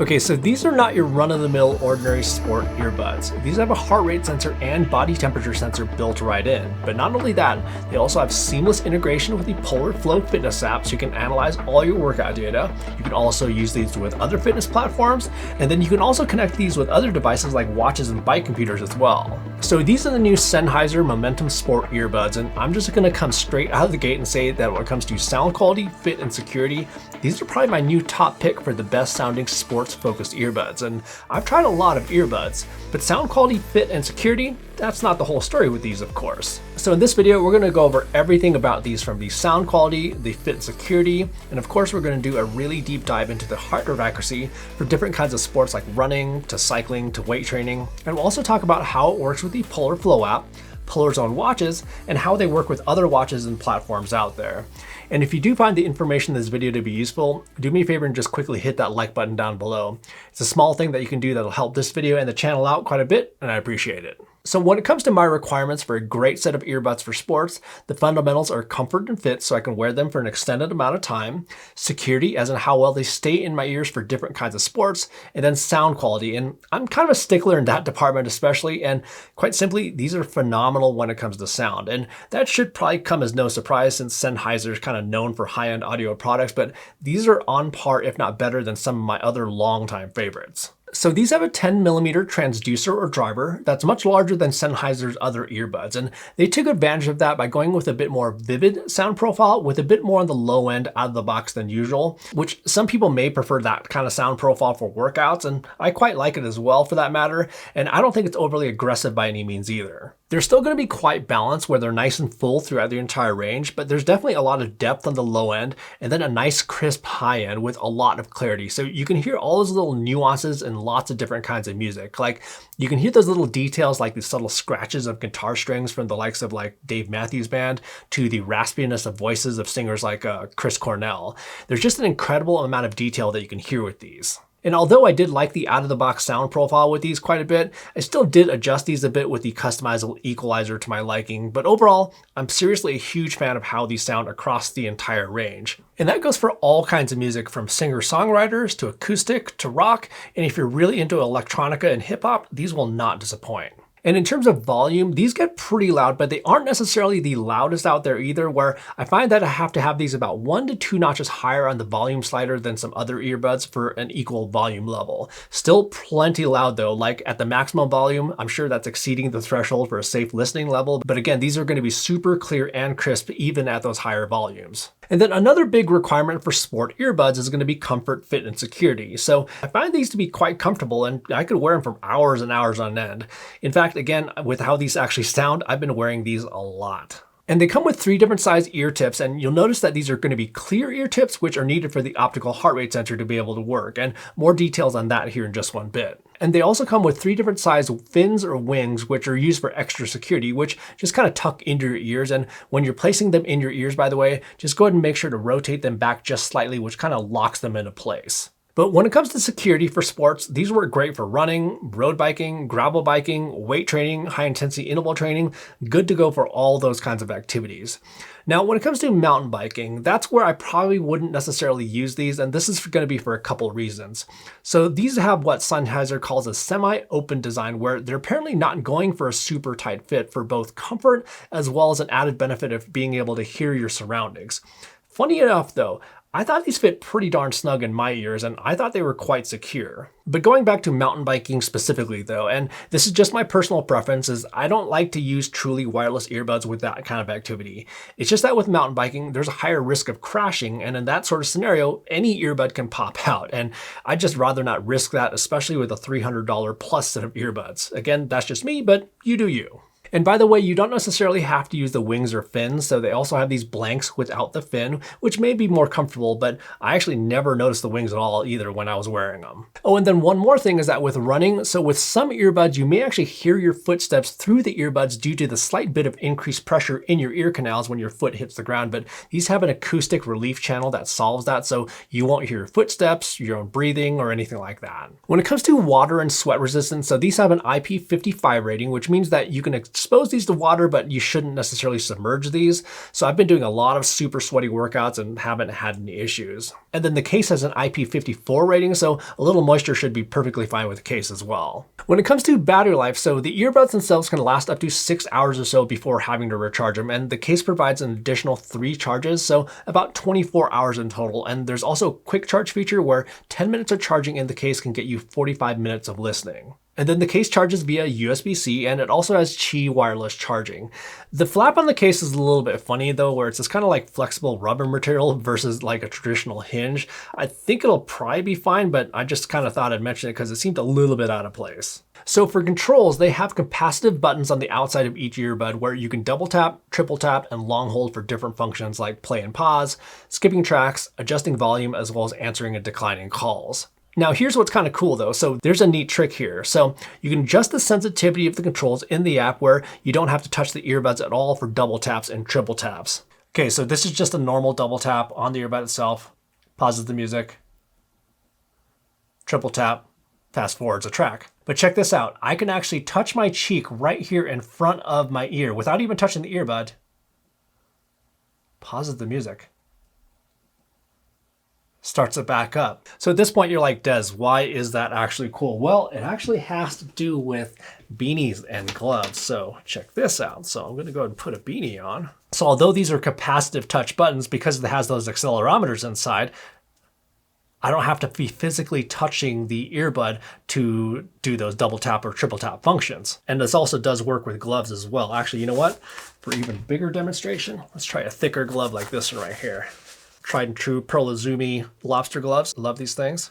Okay, so these are not your run-of-the-mill ordinary sport earbuds. These have a heart rate sensor and body temperature sensor built right in. But not only that, they also have seamless integration with the Polar Flow fitness app, so you can analyze all your workout data. You can also use these with other fitness platforms, and then you can also connect these with other devices like watches and bike computers as well. So these are the new Sennheiser Momentum Sport earbuds, and I'm just gonna come straight out of the gate and say that when it comes to sound quality, fit, and security, these are probably my new top pick for the best sounding sports-focused earbuds. And I've tried a lot of earbuds, but sound quality, fit, and security, that's not the whole story with these, of course. So in this video, we're gonna go over everything about these, from the sound quality, the fit and security, and of course, we're gonna do a really deep dive into the heart rate accuracy for different kinds of sports like running, to cycling, to weight training. And we'll also talk about how it works with the Polar Flow app, Polar's own watches, and how they work with other watches and platforms out there. And if you do find the information in this video to be useful, do me a favor and just quickly hit that like button down below. It's a small thing that you can do that'll help this video and the channel out quite a bit, and I appreciate it. So when it comes to my requirements for a great set of earbuds for sports, the fundamentals are comfort and fit so I can wear them for an extended amount of time, security as in how well they stay in my ears for different kinds of sports, and then sound quality. And I'm kind of a stickler in that department especially, and quite simply, these are phenomenal when it comes to sound. And that should probably come as no surprise since Sennheiser is kind of known for high-end audio products, but these are on par, if not better, than some of my other longtime favorites. So these have a 10mm transducer or driver that's much larger than Sennheiser's other earbuds, and they took advantage of that by going with a bit more vivid sound profile with a bit more on the low end out of the box than usual, which some people may prefer that kind of sound profile for workouts, and I quite like it as well for that matter, and I don't think it's overly aggressive by any means either. They're still going to be quite balanced where they're nice and full throughout the entire range, but there's definitely a lot of depth on the low end and then a nice crisp high end with a lot of clarity. So you can hear all those little nuances in lots of different kinds of music. Like you can hear those little details like the subtle scratches of guitar strings from the likes of like Dave Matthews Band to the raspiness of voices of singers like Chris Cornell. There's just an incredible amount of detail that you can hear with these. And although I did like the out-of-the-box sound profile with these quite a bit, I still did adjust these a bit with the customizable equalizer to my liking. But overall, I'm seriously a huge fan of how these sound across the entire range. And that goes for all kinds of music, from singer-songwriters to acoustic to rock. And if you're really into electronica and hip-hop, these will not disappoint. And in terms of volume, these get pretty loud, but they aren't necessarily the loudest out there either, where I find that I have to have these about 1 to 2 notches higher on the volume slider than some other earbuds for an equal volume level. Still plenty loud though, like at the maximum volume, I'm sure that's exceeding the threshold for a safe listening level, but again, these are going to be super clear and crisp even at those higher volumes. And then another big requirement for sport earbuds is going to be comfort, fit, and security. So I find these to be quite comfortable, and I could wear them for hours and hours on end. In fact, again, with how these actually sound, I've been wearing these a lot. And they come with 3 different size ear tips, and you'll notice that these are going to be clear ear tips, which are needed for the optical heart rate sensor to be able to work, and more details on that here in just one bit. And they also come with 3 different size fins or wings, which are used for extra security, which just kind of tuck into your ears. And when you're placing them in your ears, by the way, just go ahead and make sure to rotate them back just slightly, which kind of locks them into place. But when it comes to security for sports, these work great for running, road biking, gravel biking, weight training, high intensity interval training, good to go for all those kinds of activities. Now, when it comes to mountain biking, that's where I probably wouldn't necessarily use these, and this is going to be for a couple of reasons. So these have what Sennheiser calls a semi-open design, where they're apparently not going for a super tight fit for both comfort as well as an added benefit of being able to hear your surroundings. Funny enough though, I thought these fit pretty darn snug in my ears, and I thought they were quite secure. But going back to mountain biking specifically though, and this is just my personal preference, is I don't like to use truly wireless earbuds with that kind of activity. It's just that with mountain biking, there's a higher risk of crashing, and in that sort of scenario, any earbud can pop out, and I'd just rather not risk that, especially with a $300 plus set of earbuds. Again, that's just me, but you do you. And by the way, you don't necessarily have to use the wings or fins, so they also have these blanks without the fin, which may be more comfortable, but I actually never noticed the wings at all either when I was wearing them. Oh, and then one more thing is that with running, so with some earbuds, you may actually hear your footsteps through the earbuds due to the slight bit of increased pressure in your ear canals when your foot hits the ground, but these have an acoustic relief channel that solves that, so you won't hear your footsteps, your own breathing, or anything like that. When it comes to water and sweat resistance, so these have an IP55 rating, which means that you can expose these to water, but you shouldn't necessarily submerge these. So I've been doing a lot of super sweaty workouts and haven't had any issues. And then the case has an IP54 rating, so a little moisture should be perfectly fine with the case as well. When it comes to battery life, so the earbuds themselves can last up to 6 hours or so before having to recharge them, and the case provides an additional 3 charges, so about 24 hours in total. And there's also a quick charge feature where 10 minutes of charging in the case can get you 45 minutes of listening. And then the case charges via USB-C, and it also has Qi wireless charging. The flap on the case is a little bit funny though, where it's this kind of like flexible rubber material versus like a traditional hinge. I think it'll probably be fine, but I just kind of thought I'd mention it because it seemed a little bit out of place. So for controls, they have capacitive buttons on the outside of each earbud where you can double tap, triple tap, and long hold for different functions like play and pause, skipping tracks, adjusting volume, as well as answering and declining calls. Now here's what's kind of cool though. So there's a neat trick here. So you can adjust the sensitivity of the controls in the app where you don't have to touch the earbuds at all for double taps and triple taps. Okay, so this is just a normal double tap on the earbud itself, pauses the music, triple tap, fast forwards a track. But check this out. I can actually touch my cheek right here in front of my ear without even touching the earbud, pauses the music, starts it back up. So at this point, you're like, Des, why is that actually cool? Well, it actually has to do with beanies and gloves. So check this out. So I'm going to go ahead and put a beanie on. So although these are capacitive touch buttons, because it has those accelerometers inside, I don't have to be physically touching the earbud to do those double tap or triple tap functions. And this also does work with gloves as well. Actually, you know what? For even bigger demonstration, let's try a thicker glove like this one right here. Tried and true Pearl Izumi lobster gloves. Love these things.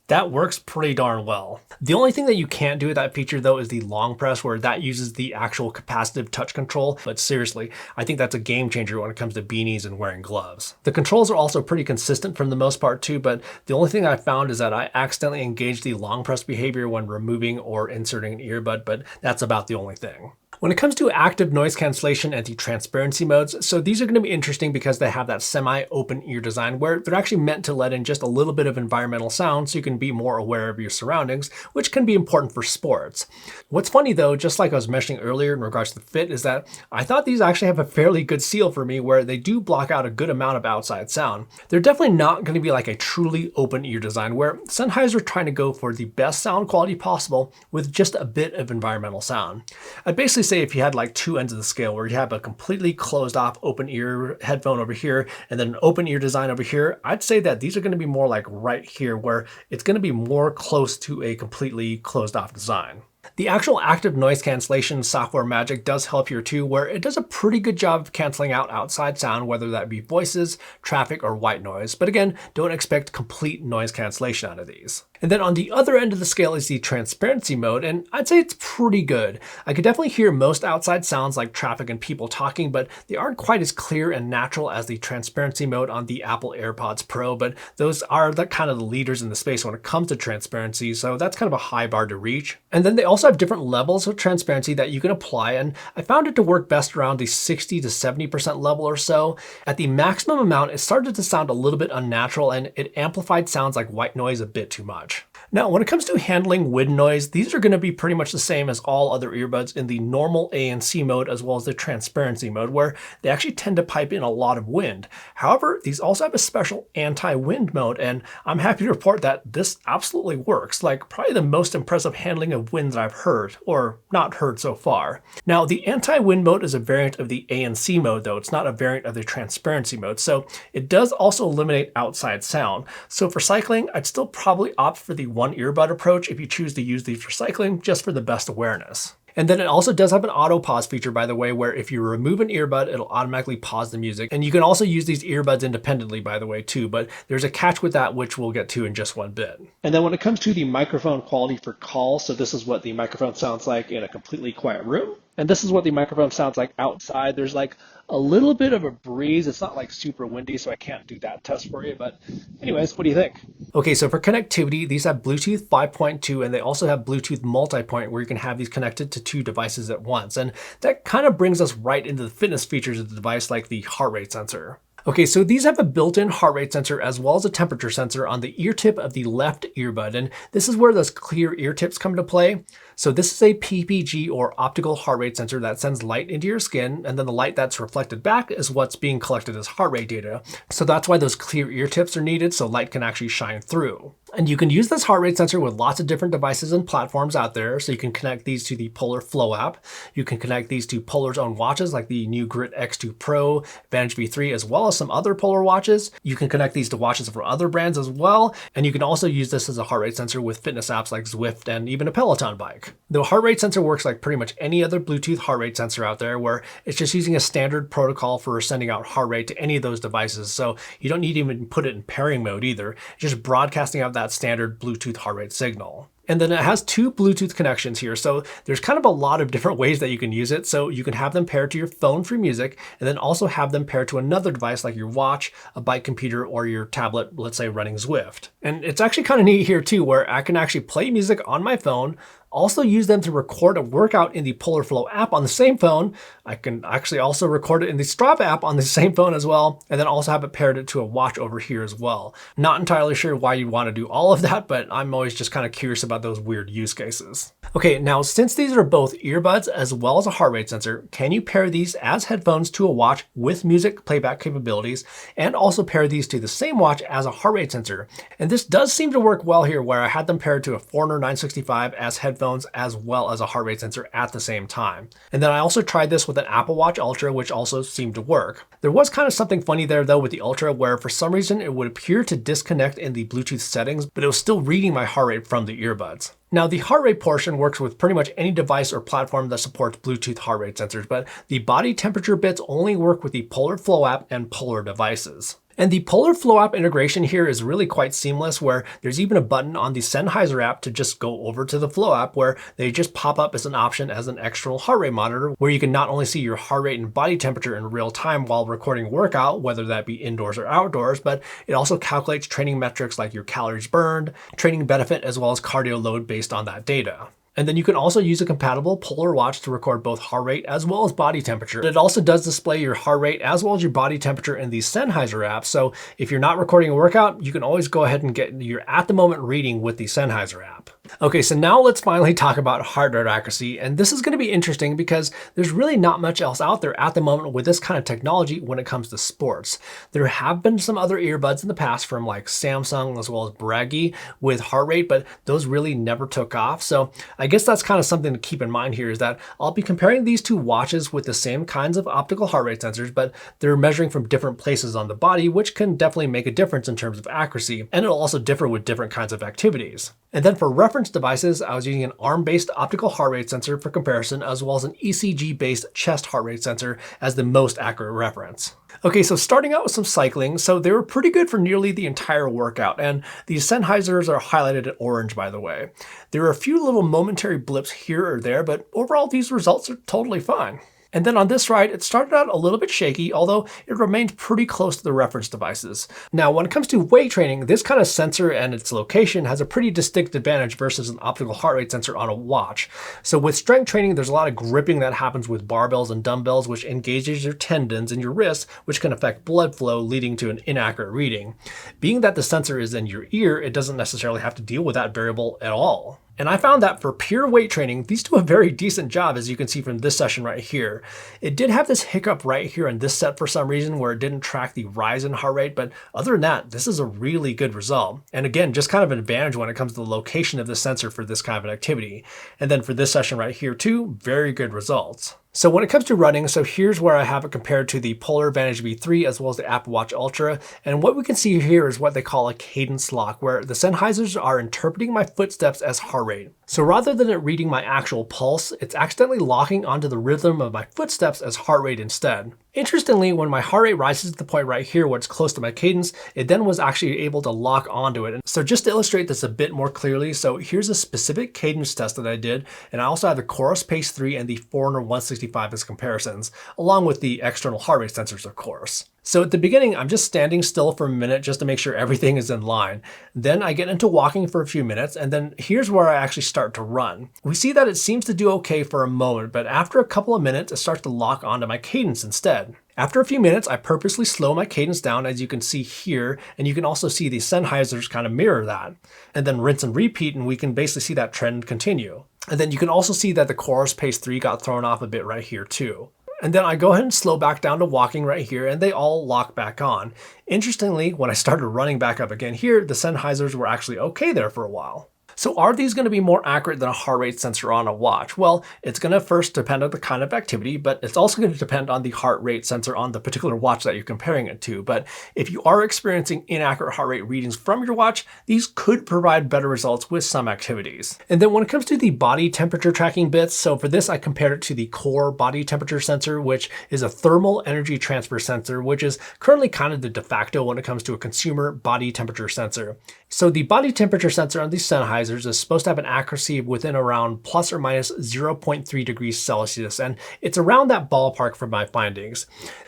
That works pretty darn well. The only thing that you can't do with that feature though is the long press, where that uses the actual capacitive touch control. But seriously, I think that's a game changer when it comes to beanies and wearing gloves. The controls are also pretty consistent for the most part too, but the only thing I found is that I accidentally engaged the long press behavior when removing or inserting an earbud, but that's about the only thing. When it comes to active noise cancellation and the transparency modes, so these are going to be interesting because they have that semi-open ear design where they're actually meant to let in just a little bit of environmental sound so you can be more aware of your surroundings, which can be important for sports. What's funny though, just like I was mentioning earlier in regards to the fit, is that I thought these actually have a fairly good seal for me where they do block out a good amount of outside sound. They're definitely not going to be like a truly open ear design where Sennheiser are trying to go for the best sound quality possible with just a bit of environmental sound. I'd basically say if you had like two ends of the scale where you have a completely closed off open ear headphone over here and then an open ear design over here, I'd say that these are going to be more like right here where it's going to be more close to a completely closed off design. The actual active noise cancellation software magic does help here too, where it does a pretty good job of canceling out outside sound, whether that be voices, traffic, or white noise. But again, don't expect complete noise cancellation out of these. And then on the other end of the scale is the transparency mode, and I'd say it's pretty good. I could definitely hear most outside sounds like traffic and people talking, but they aren't quite as clear and natural as the transparency mode on the Apple AirPods Pro, but those are the kind of the leaders in the space when it comes to transparency, so that's kind of a high bar to reach. And then they also have different levels of transparency that you can apply, and I found it to work best around the 60 to 70% level or so. At the maximum amount, it started to sound a little bit unnatural, and it amplified sounds like white noise a bit too much. Now, when it comes to handling wind noise, these are going to be pretty much the same as all other earbuds in the normal ANC mode as well as the transparency mode, where they actually tend to pipe in a lot of wind. However, these also have a special anti-wind mode, and I'm happy to report that this absolutely works, like probably the most impressive handling of wind that I've heard, or not heard so far. Now, the anti-wind mode is a variant of the ANC mode, though. It's not a variant of the transparency mode, so it does also eliminate outside sound. So for cycling, I'd still probably opt for the one earbud approach if you choose to use these for cycling, just for the best awareness. And then it also does have an auto pause feature, by the way, where if you remove an earbud, it'll automatically pause the music. And you can also use these earbuds independently, by the way, too, but there's a catch with that, which we'll get to in just one bit. And then when it comes to the microphone quality for calls, so this is what the microphone sounds like in a completely quiet room. And this is what the microphone sounds like outside. There's like a little bit of a breeze. It's not like super windy, so I can't do that test for you. But anyways, what do you think? Okay, so for connectivity, these have Bluetooth 5.2, and they also have Bluetooth multi-point, where you can have these connected to two devices at once. And that kind of brings us right into the fitness features of the device, like the heart rate sensor. Okay, so these have a built-in heart rate sensor as well as a temperature sensor on the ear tip of the left earbud, and this is where those clear ear tips come into play. So this is a PPG or optical heart rate sensor that sends light into your skin, and then the light that's reflected back is what's being collected as heart rate data. So that's why those clear ear tips are needed so light can actually shine through. And you can use this heart rate sensor with lots of different devices and platforms out there. So you can connect these to the Polar Flow app. You can connect these to Polar's own watches like the new Grit X2 Pro, Vantage V3, as well as some other Polar watches. You can connect these to watches from other brands as well. And you can also use this as a heart rate sensor with fitness apps like Zwift and even a Peloton bike. The heart rate sensor works like pretty much any other Bluetooth heart rate sensor out there, where it's just using a standard protocol for sending out heart rate to any of those devices. So you don't need to even put it in pairing mode either. It's just broadcasting out that standard Bluetooth heart rate signal. And then it has two Bluetooth connections here. So there's kind of a lot of different ways that you can use it. So you can have them paired to your phone for music, and then also have them paired to another device like your watch, a bike computer, or your tablet, let's say running Zwift. And it's actually kind of neat here too, where I can actually play music on my phone, also use them to record a workout in the Polar Flow app on the same phone. I can actually also record it in the Strava app on the same phone as well, and then also have it paired to a watch over here as well. Not entirely sure why you'd want to do all of that, but I'm always just kind of curious about those weird use cases. Okay, now since these are both earbuds as well as a heart rate sensor, can you pair these as headphones to a watch with music playback capabilities, and also pair these to the same watch as a heart rate sensor? And this does seem to work well here, where I had them paired to a Forerunner 965 as headphones as well as a heart rate sensor at the same time. And then I also tried this with an Apple Watch Ultra, which also seemed to work. There was kind of something funny there though with the Ultra, where for some reason it would appear to disconnect in the Bluetooth settings, but it was still reading my heart rate from the earbuds. Now, the heart rate portion works with pretty much any device or platform that supports Bluetooth heart rate sensors, but the body temperature bits only work with the Polar Flow app and Polar devices. And the Polar Flow app integration here is really quite seamless, where there's even a button on the Sennheiser app to just go over to the Flow app, where they just pop up as an option as an external heart rate monitor, where you can not only see your heart rate and body temperature in real time while recording workout, whether that be indoors or outdoors, but it also calculates training metrics like your calories burned, training benefit, as well as cardio load based on that data. And then you can also use a compatible Polar watch to record both heart rate as well as body temperature. It also does display your heart rate as well as your body temperature in the Sennheiser app. So if you're not recording a workout, you can always go ahead and get your at the moment reading with the Sennheiser app. Okay, so now let's finally talk about heart rate accuracy. And this is going to be interesting because there's really not much else out there at the moment with this kind of technology when it comes to sports. There have been some other earbuds in the past from like Samsung as well as Bragi with heart rate, but those really never took off. So I guess that's kind of something to keep in mind here, is that I'll be comparing these two watches with the same kinds of optical heart rate sensors, but they're measuring from different places on the body, which can definitely make a difference in terms of accuracy, and it'll also differ with different kinds of activities. And then for reference devices, I was using an arm-based optical heart rate sensor for comparison, as well as an ECG-based chest heart rate sensor as the most accurate reference. Okay, so starting out with some cycling, so they were pretty good for nearly the entire workout, and these Sennheisers are highlighted in orange, by the way. There are a few little momentary blips here or there, but overall these results are totally fine. And then on this ride, it started out a little bit shaky, although it remained pretty close to the reference devices. Now, when it comes to weight training, this kind of sensor and its location has a pretty distinct advantage versus an optical heart rate sensor on a watch. So with strength training, there's a lot of gripping that happens with barbells and dumbbells, which engages your tendons and your wrists, which can affect blood flow, leading to an inaccurate reading. Being that the sensor is in your ear, it doesn't necessarily have to deal with that variable at all. And I found that for pure weight training, these do a very decent job, as you can see from this session right here. It did have this hiccup right here in this set for some reason, where it didn't track the rise in heart rate, but other than that, this is a really good result. And again, just kind of an advantage when it comes to the location of the sensor for this kind of an activity. And then for this session right here too, very good results. So when it comes to running, so here's where I have it compared to the Polar Vantage V3 as well as the Apple Watch Ultra. And what we can see here is what they call a cadence lock, where the Sennheisers are interpreting my footsteps as heart rate. So rather than it reading my actual pulse, it's accidentally locking onto the rhythm of my footsteps as heart rate instead. Interestingly, when my heart rate rises to the point right here where it's close to my cadence, it then was actually able to lock onto it. And so just to illustrate this a bit more clearly, so here's a specific cadence test that I did, and I also have the Chorus Pace 3 and the Forerunner 165 as comparisons, along with the external heart rate sensors, of course. So at the beginning, I'm just standing still for a minute just to make sure everything is in line. Then I get into walking for a few minutes, and then here's where I actually start to run. We see that it seems to do okay for a moment, but after a couple of minutes, it starts to lock onto my cadence instead. After a few minutes, I purposely slow my cadence down, as you can see here, and you can also see the Sennheisers kind of mirror that. And then rinse and repeat, and we can basically see that trend continue. And then you can also see that the chorus pace 3 got thrown off a bit right here too. And then I go ahead and slow back down to walking right here, and they all lock back on. Interestingly, when I started running back up again here, the Sennheisers were actually okay there for a while. So are these going to be more accurate than a heart rate sensor on a watch? Well, it's going to first depend on the kind of activity, but it's also going to depend on the heart rate sensor on the particular watch that you're comparing it to. But if you are experiencing inaccurate heart rate readings from your watch, these could provide better results with some activities. And then when it comes to the body temperature tracking bits, so for this I compared it to the core body temperature sensor, which is a thermal energy transfer sensor, which is currently kind of the de facto when it comes to a consumer body temperature sensor. So the body temperature sensor on these Sennheisers is supposed to have an accuracy of within around plus or minus 0.3 degrees Celsius, and it's around that ballpark from my findings.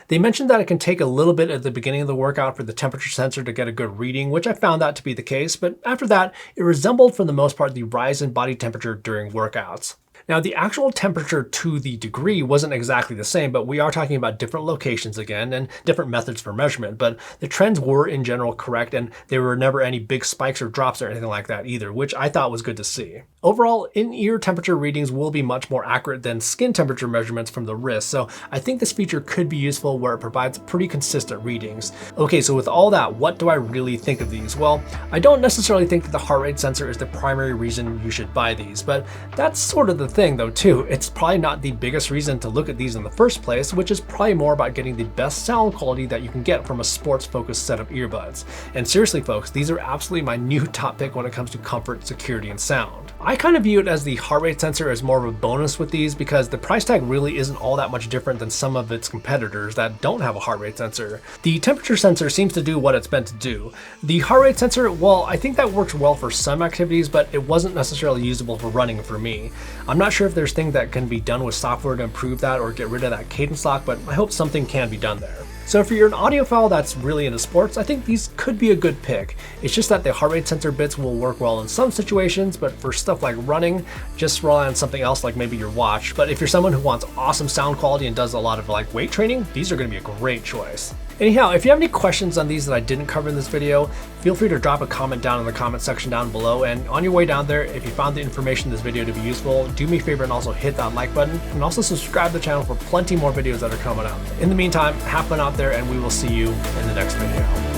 They mentioned that it can take a little bit at the beginning of the workout for the temperature sensor to get a good reading, which I found that to be the case, but after that, it resembled for the most part the rise in body temperature during workouts. Now, the actual temperature to the degree wasn't exactly the same, but we are talking about different locations again and different methods for measurement, but the trends were in general correct, and there were never any big spikes or drops or anything like that either, which I thought was good to see. Overall, in-ear temperature readings will be much more accurate than skin temperature measurements from the wrist, so I think this feature could be useful where it provides pretty consistent readings. Okay, so with all that, what do I really think of these? Well, I don't necessarily think that the heart rate sensor is the primary reason you should buy these, but that's sort of the thing though too. It's probably not the biggest reason to look at these in the first place, which is probably more about getting the best sound quality that you can get from a sports-focused set of earbuds. And seriously folks, these are absolutely my new top pick when it comes to comfort, security, and sound. I kind of view it as the heart rate sensor as more of a bonus with these because the price tag really isn't all that much different than some of its competitors that don't have a heart rate sensor. The temperature sensor seems to do what it's meant to do. The heart rate sensor, well, I think that works well for some activities, but it wasn't necessarily usable for running for me. I'm not sure if there's things that can be done with software to improve that or get rid of that cadence lock, but I hope something can be done there. So if you're an audiophile that's really into sports, I think these could be a good pick. It's just that the heart rate sensor bits will work well in some situations, but for stuff like running, just rely on something else like maybe your watch. But if you're someone who wants awesome sound quality and does a lot of like weight training, these are going to be a great choice. Anyhow, if you have any questions on these that I didn't cover in this video, feel free to drop a comment down in the comment section down below. And on your way down there, if you found the information in this video to be useful, do me a favor and also hit that like button, and also subscribe to the channel for plenty more videos that are coming up. In the meantime, have fun out there, and we will see you in the next video.